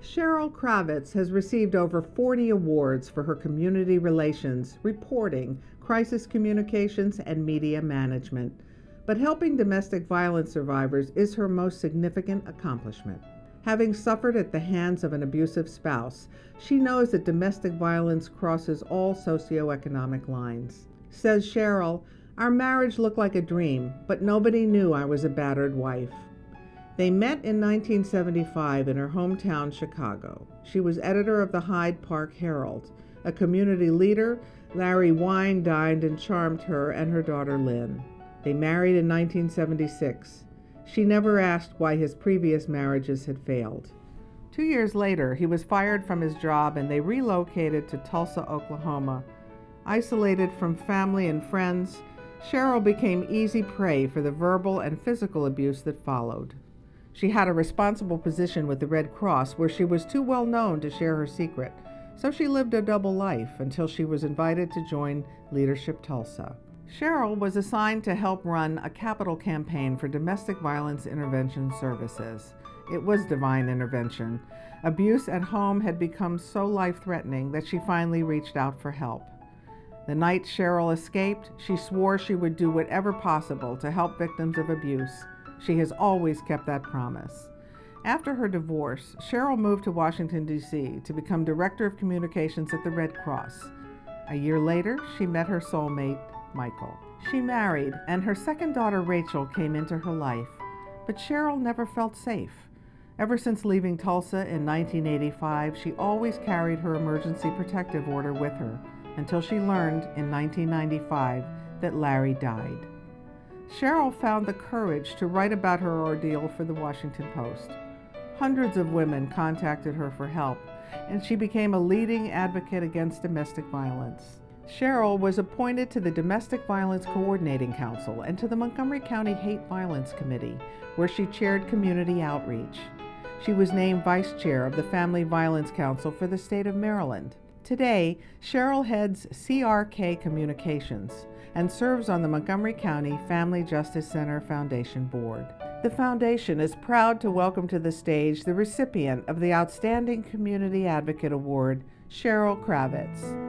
Cheryl Kravitz has received over 40 awards for her community relations, reporting, crisis communications, and media management. But helping domestic violence survivors is her most significant accomplishment. Having suffered at the hands of an abusive spouse, she knows that domestic violence crosses all socioeconomic lines. Says Cheryl, "Our marriage looked like a dream, but nobody knew I was a battered wife." They met in 1975 in her hometown, Chicago. She was editor of the Hyde Park Herald. A community leader, Larry wined, dined, and charmed her and her daughter Lynn. They married in 1976. She never asked why his previous marriages had failed. 2 years later, he was fired from his job and they relocated to Tulsa, Oklahoma. Isolated from family and friends, Cheryl became easy prey for the verbal and physical abuse that followed. She had a responsible position with the Red Cross where she was too well known to share her secret, so she lived a double life until she was invited to join Leadership Tulsa. Cheryl was assigned to help run a capital campaign for domestic violence intervention services. It was divine intervention. Abuse at home had become so life-threatening that she finally reached out for help. The night Cheryl escaped, she swore she would do whatever possible to help victims of abuse. She has always kept that promise. After her divorce, Cheryl moved to Washington, D.C. to become Director of Communications at the Red Cross. A year later, she met her soulmate, Michael. She married, and her second daughter, Rachel, came into her life. But Cheryl never felt safe. Ever since leaving Tulsa in 1985, she always carried her emergency protective order with her, until she learned in 1995 that Larry died. Cheryl found the courage to write about her ordeal for the Washington Post. Hundreds of women contacted her for help, and she became a leading advocate against domestic violence. Cheryl was appointed to the Domestic Violence Coordinating Council and to the Montgomery County Hate Violence Committee, where she chaired community outreach. She was named Vice Chair of the Family Violence Council for the state of Maryland. Today, Cheryl heads CRK Communications and serves on the Montgomery County Family Justice Center Foundation Board. The foundation is proud to welcome to the stage the recipient of the Outstanding Community Advocate Award, Cheryl Kravitz.